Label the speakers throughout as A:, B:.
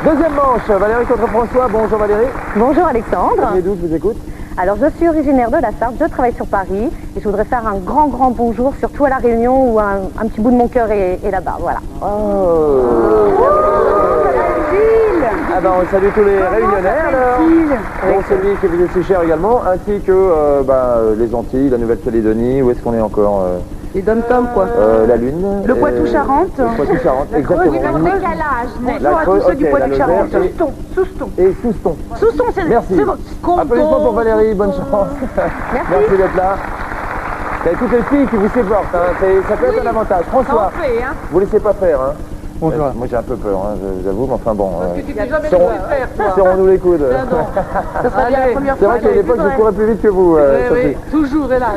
A: Deuxième manche, Valérie contre François. Bonjour Valérie.
B: Bonjour Alexandre.
A: Et d'où je vous écoute?
B: Alors je suis originaire de la Sarthe, je travaille sur Paris et je voudrais faire un grand bonjour, surtout à La Réunion où un petit bout de mon cœur est là-bas, voilà.
A: Oh. Ah ben on salue tous les réunionnaires alors. Bon, celui qui vous est si cher également, ainsi que les Antilles, la Nouvelle-Calédonie, où est-ce qu'on est encore
C: Les dom-toms quoi.
A: La Lune.
C: Le Poitou-Charentes.
A: Le Poitou-Charentes, exactement.
C: Bonjour à tous ceux du Poitou-Charentes. Souston.
A: Et Souston.
C: Souston, c'est
A: Merci. Applaudissements pour Valérie, bonne chance. Merci d'être là. C'est toutes les filles qui vous supportent, hein. Ça peut être un avantage. François, vous laissez pas faire. Hein.
D: Bonjour.
A: Moi j'ai un peu peur, hein, je vous avoue, mais enfin bon.
C: Parce que tu peux jamais le faire, toi.
A: Serrons-nous les coudes.
C: Ça sera bien la première
A: C'est
C: fois.
A: vrai qu'à l'époque je courais plus vite que vous, Sophie.
C: Toujours, hélas.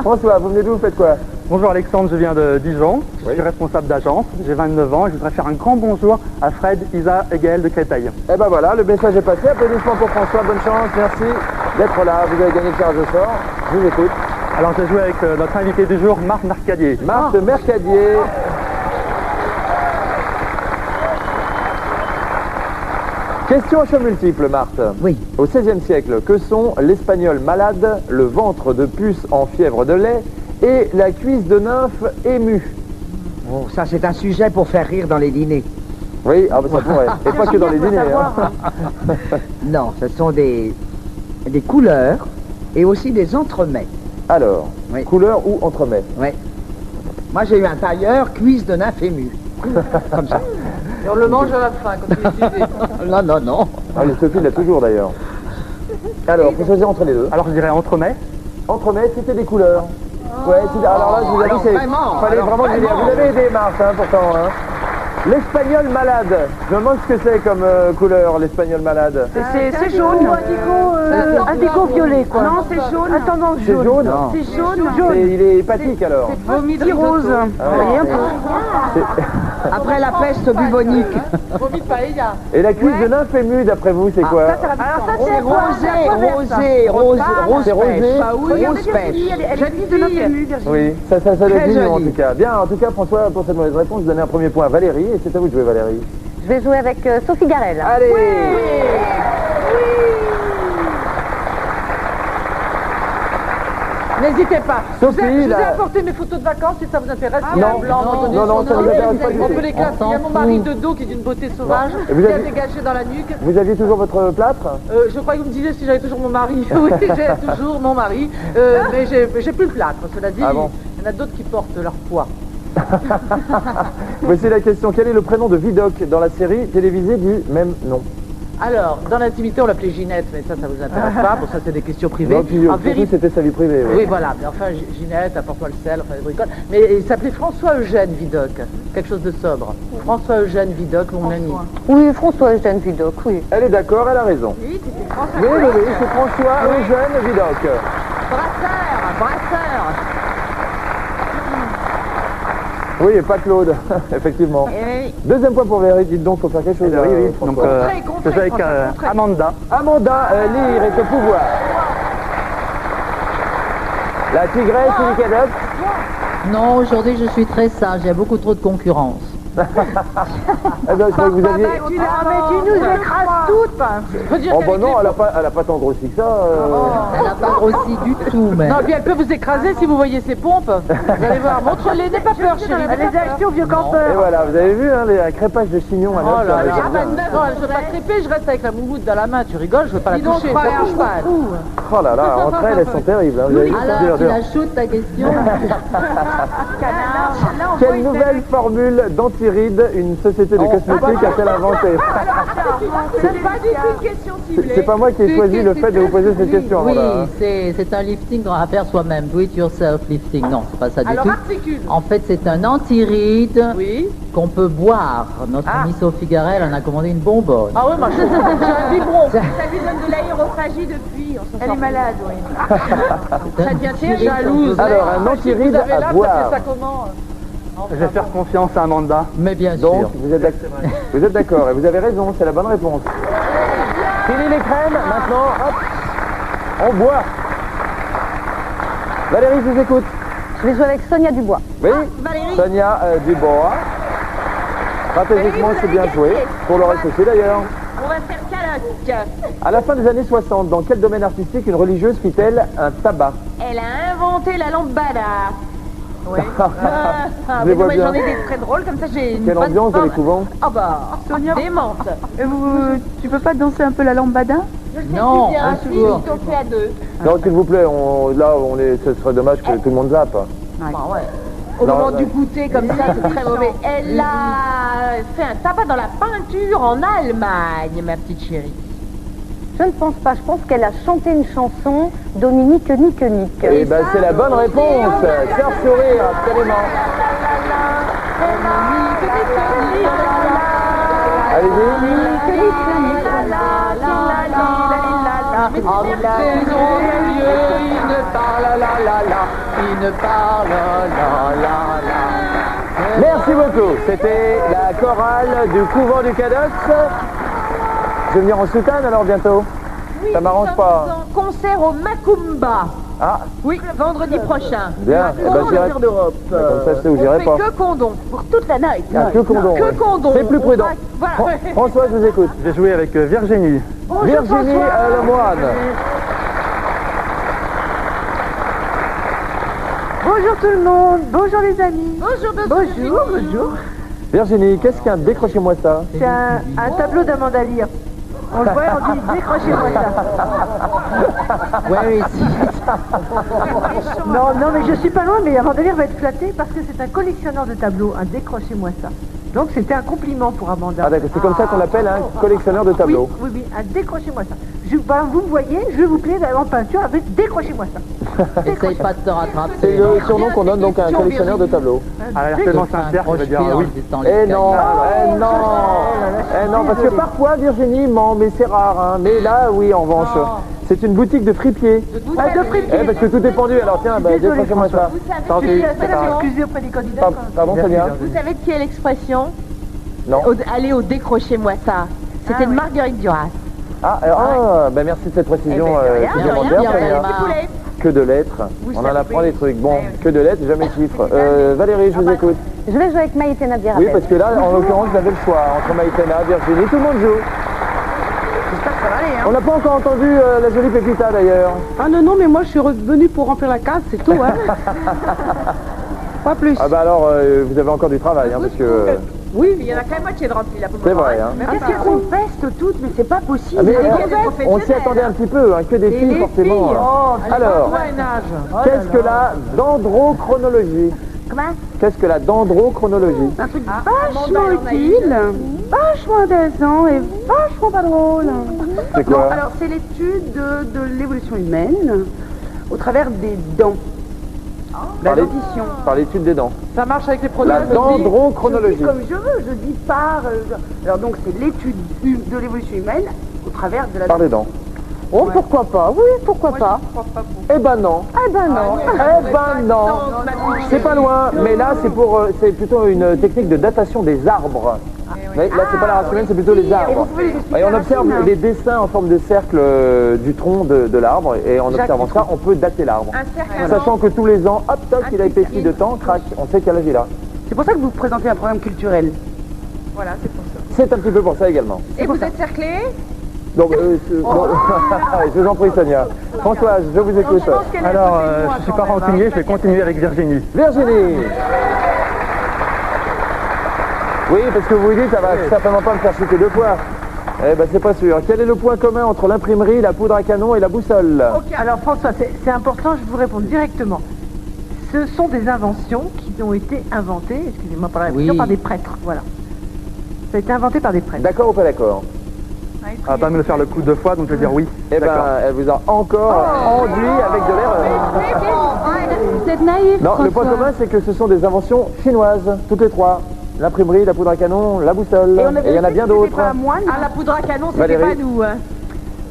A: François, vous venez d'où, vous faites quoi?
D: Bonjour Alexandre, je viens de Dijon, je suis responsable d'agence, j'ai 29 ans et je voudrais faire un grand bonjour à Fred, Isa et Gaël de Créteil.
A: Et ben voilà, le message est passé, applaudissements pour François, bonne chance, merci d'être là, vous avez gagné le tirage au sort, je vous écoute.
D: Alors je joue avec notre invité du jour, Marthe Mercadier.
A: Marthe Mercadier. Question à choix multiple, Marthe.
E: Oui.
A: Au XVIe siècle, que sont l'espagnol malade, le ventre de puce en fièvre de lait et la cuisse de nymphe émue?
E: Oh, ça c'est un sujet pour faire rire dans les dîners.
A: Oui, ça pourrait. Et pas que dans les dîners. Hein.
E: Non, ce sont des couleurs et aussi des entremets.
A: Alors,
E: oui.
A: Couleur ou entremets?
E: Oui. Moi j'ai eu un tailleur cuisse de nymphe émue. Comme ça.
C: Et on le mange à la fin quand il est usé.
E: Non.
A: Ah, les Sophie l'a toujours d'ailleurs. Alors, faut choisir entre les deux.
D: Alors je dirais entremets.
A: Entremets, c'était des couleurs. Ouais, alors là, je vous avoue, fallait vraiment que vous avez aidé Marthe, hein, pourtant. Hein. L'espagnol malade. Je me demande ce que c'est comme couleur, l'espagnol malade.
C: C'est jaune. Indigo violet quoi. Non, c'est jaune. Attends,
A: C'est jaune.
C: C'est jaune.
A: Il est hépatique alors.
C: C'est vomi de rose.
A: Ouais.
E: Après la peste bubonique.
C: Vomi de paella.
A: Et la cuisse de nymphe émue, d'après vous, c'est quoi?
C: Alors ça c'est
E: Rose
A: C'est rosé.
E: pêche.
C: Oui,
E: Rose pêche.
C: J'habite de l'Infému,
A: Oui, ça doit être
E: Très
A: mignon en
E: joli.
A: tout cas. Bien, en tout cas, François, pour cette mauvaise réponse, je donnais un premier point à Valérie, et c'est à vous de jouer, Valérie.
B: Je vais jouer avec Sophie Garel.
A: Allez!
C: N'hésitez pas.
A: Sophie,
C: je vous ai
A: là.
C: apporté mes photos de vacances si ça vous intéresse.
A: Non, non, ça ne nous intéresse pas du
C: On
A: tout.
C: peut les classer. Il y a mon mari de dos qui est d'une beauté sauvage,
A: Et vous
C: qui a
A: avez-
C: dégagé dans la nuque.
A: Vous aviez toujours votre plâtre?
C: Je crois que vous me disiez si j'avais toujours mon mari. Oui, j'ai toujours mon mari. Mais j'ai plus le plâtre. Cela dit,
A: Ah bon.
C: il y en a d'autres qui portent leur poids.
A: Voici la question. Quel est le prénom de Vidocq dans la série télévisée du même nom?
C: Alors, dans l'intimité, on l'appelait Ginette, mais ça vous intéresse pas. Bon, ça, c'est des questions privées.
A: Non, puis,
C: En
A: pour vous,
C: vérité,
A: c'était sa vie privée.
C: oui, voilà. Mais enfin, Ginette, apporte-moi le sel, enfin, les bricoles. Mais il s'appelait François-Eugène Vidocq. Quelque chose de sobre. François-Eugène Vidocq, mon ami.
B: Oui, François-Eugène Vidocq, oui.
A: Elle est d'accord, elle a raison.
C: Oui, c'était François.
A: Oui, c'est François Eugène Vidocq.
C: Brasseur.
A: Oui, et pas Claude, effectivement. Deuxième point pour Valérie, dites donc, faut faire quelque chose.
D: Oui, donc
A: François.
D: je joue avec Amanda.
A: Amanda, lire et te pouvoir. La tigresse ou le cadoc?
F: Non, aujourd'hui je suis très sage, il y a beaucoup trop de concurrence.
A: Eh bien, je crois que vous aviez...
C: Mais tu nous écrases toutes. Faut dire
A: Oh
C: qu'avec
A: bah non,
C: les-
A: elle a pas tant grossi que ça.
F: Elle n'a pas grossi du tout, mais...
C: Non, puis elle peut vous écraser si vous voyez ses pompes. Vous allez voir, montre-les, n'aie pas peur, chérie. Elle les a achetées au vieux campeur.
A: Et voilà, vous avez vu, hein, un crépage de chignon à
C: Oh
A: neuf,
C: là
A: ça,
C: là,
A: c'est bien.
C: non, je veux pas crêper, je reste avec la moumoute dans la main. Tu rigoles, je veux pas la toucher. Ça touche pas.
A: Oh là là, entre elles, elles sont terribles. Hein, vous avez vu, c'est dur,
F: Alors, tu
A: dur.
F: la shootes ta question.
A: Quelle nouvelle formule d'antiride une société de cosmétiques a-t-elle inventée?
C: C'est pas du tout une question ciblée.
A: C'est pas moi qui ai choisi le fait de vous poser cette question.
F: Oui,
A: Amanda, hein.
F: c'est un lifting à faire soi-même, do it yourself lifting. Non, c'est pas ça du
C: Alors,
F: tout.
C: articule.
F: En fait, c'est un antiride
C: Oui.
F: qu'on peut boire. Notre amie Sophie Garel en a commandé une bonbonne.
C: Ah ouais, moi j'ai un biberon.
G: Ça lui donne de l'aérophagie depuis. Elle est malade, oui.
F: Ça
G: devient terrible.
C: Jalouse.
A: Alors, un antiride
C: Vous avez
A: à
C: là,
A: boire.
C: ça fait ça comment?
D: Je vais faire confiance à Amanda.
F: Mais bien
A: Donc,
F: sûr.
A: vous êtes d'accord et vous avez raison, c'est la bonne réponse. Fini les crèmes, maintenant, hop, on boit. Valérie, je vous écoute.
B: Je vais jouer avec Sonia Dubois.
A: Oui, Sonia Dubois. Stratégiquement, c'est bien joué. Pour le reste aussi, d'ailleurs.
G: On va faire calotte.
A: À la fin des années 60, dans quel domaine artistique une religieuse fit-elle un tabac?
G: Elle a inventé la lambada. Ouais.
A: Je les vois
G: mais
A: bien.
G: j'en ai des très drôles, comme ça j'ai une
A: Quelle
G: bonne
A: ambiance dans les
G: forme.
A: couvents?
G: Ah bah,
H: Sonia,
G: démente.
H: tu peux pas danser un peu la lambada?
G: Je sais
F: Non,
G: plus bien,
F: un
G: si,
F: tour.
G: si on fait à deux.
A: Non, s'il vous plaît, ce serait dommage que tout le monde zappe.
G: Bah ouais. Au
A: Non,
G: moment
A: ouais.
G: du goûter, comme ça, c'est très mauvais. Elle a fait un tabac dans la peinture en Allemagne, ma petite chérie.
B: Je ne pense pas. Je pense qu'elle a chanté une chanson, Dominique Nique Nique.
A: Eh ben, c'est la bonne réponse. Faire sourire, absolument. Allez-y. Merci beaucoup. C'était la chorale du couvent du Cadox. Je vais venir en soutane alors bientôt. Ça m'arrange pas.
G: Concert au Macumba.
A: Ah,
G: Oui, vendredi prochain.
A: bien. Eh ben, j'irai.
G: d'Europe.
A: Comme ça, je sais où
G: On
A: j'irai
G: fait
A: pas.
G: que condom pour toute la night.
A: Ah, que condom.
G: Que
A: ouais.
G: condom.
A: C'est plus prudent.
G: Voilà.
A: François, je vous écoute.
D: J'ai joué avec Virginie.
A: Virginie Lemoine.
H: Bonjour tout le monde, bonjour les amis.
G: Bonjour,
H: Bonjour.
A: Virginie, qu'est-ce qu'un décrochez-moi ça?
H: C'est un tableau d'Amanda Lear. On le voit, on dit décrochez-moi ça.
F: Where is it?
H: Non, mais je suis pas loin, mais Amanda Lear va être flattée parce que c'est un collectionneur de tableaux, un décrochez-moi ça. Donc c'était un compliment pour Amanda.
A: Ah d'accord, c'est comme ça qu'on l'appelle un collectionneur de tableaux.
H: Oui, un décrochez-moi ça. Vous me voyez, je vous plais en peinture avec décrochez-moi ça.
F: Essaye pas de te
A: C'est
F: rattraper.
A: le surnom qu'on donne donc à un collectionneur de tableaux.
D: À l'harcèlement sincère, je veux dire oui.
A: Eh non, parce que parfois Virginie ment, mais c'est rare. Hein. Mais là, oui, en revanche, c'est une boutique de fripier.
H: De fripier.
A: Eh, parce que tout est pendu, alors tiens, bah,
H: Désolée,
A: décrochez-moi ça. Tant pis, c'est pas grave.
H: Excusez auprès des candidats.
A: Pardon, Sonia?
G: Vous savez de qui est l'expression?
A: Non.
G: Allez au décrochez-moi ça. C'était de Marguerite Duras.
A: Ben merci de cette précision supplémentaire, Sonia. Que de lettres, on en apprend des trucs. Bon, que de lettres, jamais de chiffres. Valérie, je vous écoute.
B: Je vais jouer avec Maïté Nadia.
A: Oui, parce que là, en l'occurrence, vous avez le choix entre Maïtena, Virginie, tout le monde joue.
H: J'espère que ça va aller, hein.
A: On n'a pas encore entendu la jolie Pépita d'ailleurs.
H: Ah non, mais moi je suis revenue pour remplir la case, c'est tout, hein. Pas plus.
A: Ah bah alors, vous avez encore du travail, hein, parce que...
H: Oui,
G: Il y en a quand même moitié de rempli là pour
A: C'est vrai, hein.
H: qu'est-ce qu'on peste toutes, mais c'est pas possible.
A: Ah, mais, on s'y attendait un petit peu, hein, que des filles forcément. hein. Alors, qu'est-ce que la dendrochronologie?
B: Comment?
A: Qu'est-ce que la dendrochronologie?
H: Un truc vachement utile, vachement intéressant et vachement pas drôle.
A: C'est quoi?
H: Alors c'est l'étude de l'évolution humaine au travers des dents. La dentition.
A: Par l'étude des dents.
C: Ça marche avec les produits
A: La
H: Je dis
A: dendrochronologie.
H: comme je veux, je dis par... alors donc c'est l'étude de l'évolution humaine au travers de la
A: Par les dents. Oh, pourquoi pas? Oui, pourquoi pas? Eh ben non.
B: Eh ben non.
A: Eh ben non. C'est pas loin, mais là c'est plutôt une technique de datation des arbres. Mais là c'est pas la race humaine, c'est plutôt les arbres. Et on observe les dessins en forme de cercle du tronc de l'arbre, et en observant ça, on peut dater l'arbre. Sachant que tous les ans, hop toc, il a épaissi de temps, crac, on sait quel âge il a.
H: C'est pour ça que vous présentez un programme culturel.
G: Voilà, c'est pour ça.
A: C'est un petit peu pour ça également.
G: Et vous êtes cerclé?
A: Donc, je vous en prie Sonia. Françoise, je vous écoute.
D: Alors, je suis pas rancunier, je vais continuer avec Virginie.
A: Virginie. Oui, parce que vous vous dites, ça va certainement pas me faire chuter deux fois. Eh ben, c'est pas sûr. Quel est le point commun entre l'imprimerie, la poudre à canon et la boussole?
H: Alors François, c'est important, je vous réponds directement. Ce sont des inventions qui ont été inventées, excusez-moi par la répétition,
F: Oui.
H: par des prêtres, voilà. Ça a été inventé par des prêtres.
A: D'accord ou pas d'accord?
D: Elle va pas me le faire le coup deux fois, donc je vais dire oui.
A: Eh ben,
D: D'accord.
A: elle vous a encore enduit avec de l'erreur.
B: Vous êtes naïf,
A: Non, le point commun, c'est que ce sont des inventions chinoises, toutes les trois. L'imprimerie, la poudre à canon, la boussole. Et il y en a bien d'autres.
G: Ah, la poudre à canon, c'était
A: Valérie.
G: pas nous. Hein.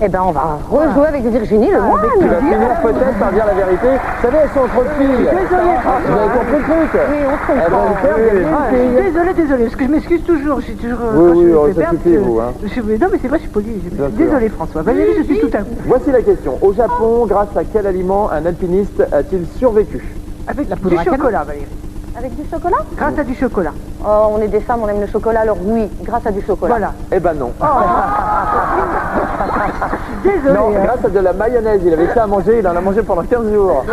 B: Eh ben on va rejouer avec Virginie le
A: Tu vas
B: moine.
A: finir peut-être par dire la vérité. Vous savez, elles sont trop de filles. Vous avez compris le truc?
B: Oui, on se
A: Elles vont
B: comprend.
A: vous faire gagner une fille.
H: Désolée, parce que je m'excuse toujours, je suis toujours...
A: Oui,
H: quand
A: oui,
H: je me
A: oh,
H: fais
A: ça
H: perdre,
A: suffit, vous, hein.
H: Non, mais c'est vrai, je suis polie.
A: Bien sûr.
H: Désolée, François. Valérie, je suis tout à vous.
A: Voici la question. Au Japon, grâce à quel aliment un alpiniste a-t-il survécu?
H: Avec
F: La poudre
H: du
F: à canon.
H: chocolat, Valérie.
B: Avec du chocolat?
H: Grâce à du chocolat.
B: Oh, on est des femmes, on aime le chocolat, alors oui, grâce à du chocolat.
H: Voilà.
A: Eh ben non.
H: Désolé.
A: Non,
H: hein.
A: grâce à de la mayonnaise. Il avait ça à manger, il en a mangé pendant 15 jours.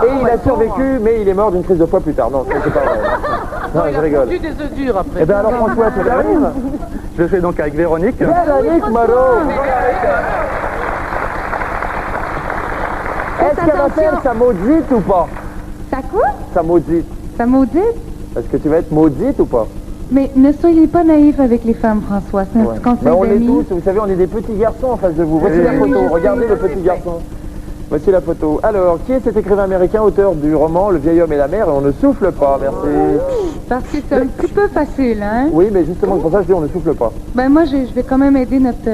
A: Et il a survécu, mais il est mort d'une crise de foie plus tard. Non, c'est pas vrai. Non,
C: Il
A: je
C: a
A: rigole.
C: fondu des œufs durs après.
A: Eh ben alors François, tu arrives?
D: Je fais donc avec Véronique.
A: Véronique Moreau. Est-ce qu'elle va faire sa maudite ou pas?
I: Ça quoi?
A: Sa maudite.
I: Ça maudit?
A: Est-ce que tu vas être maudite ou pas?
I: Mais ne soyez pas naïf avec les femmes, François. C'est un
A: Ouais.
I: petit conseil
A: Mais on l'est
I: d'amis.
A: tous, vous savez, on est des petits garçons en face de vous. Voici la photo, regardez le petit garçon. Voici la photo. Alors, qui est cet écrivain américain, auteur du roman Le vieil homme et la mer? Et on ne souffle pas, merci.
I: Parce que c'est un petit peu facile, hein?
A: Oui, mais justement, c'est pour ça que je dis on ne souffle pas.
I: Ben moi, je vais quand même aider notre,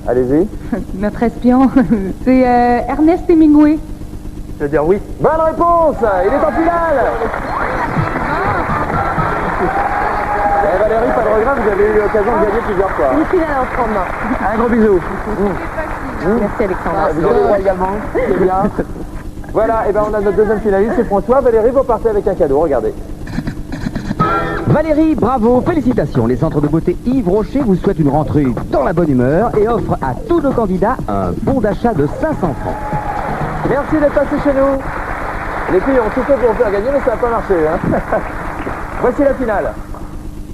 A: Allez-y.
I: notre espion. C'est Ernest Hemingway.
D: Je veux dire oui.
A: Bonne réponse. Il est en finale. Eh Valérie, pas de regret, vous avez eu l'occasion de gagner plusieurs fois.
B: Une finale en 3 mains.
A: Un gros bisou.
B: Merci Alexandra.
A: Vous avez le droit également, c'est bien. Voilà, et ben on a notre deuxième finaliste, c'est François. Valérie, vous partez avec un cadeau, regardez.
J: Valérie, bravo, félicitations. Les centres de beauté Yves Rocher vous souhaitent une rentrée dans la bonne humeur et offrent à tous nos candidats un bon d'achat de 500 francs.
A: Merci d'être passé chez nous. Les filles ont tout fait pour vous faire gagner, mais ça n'a pas marché. Hein. Voici la finale.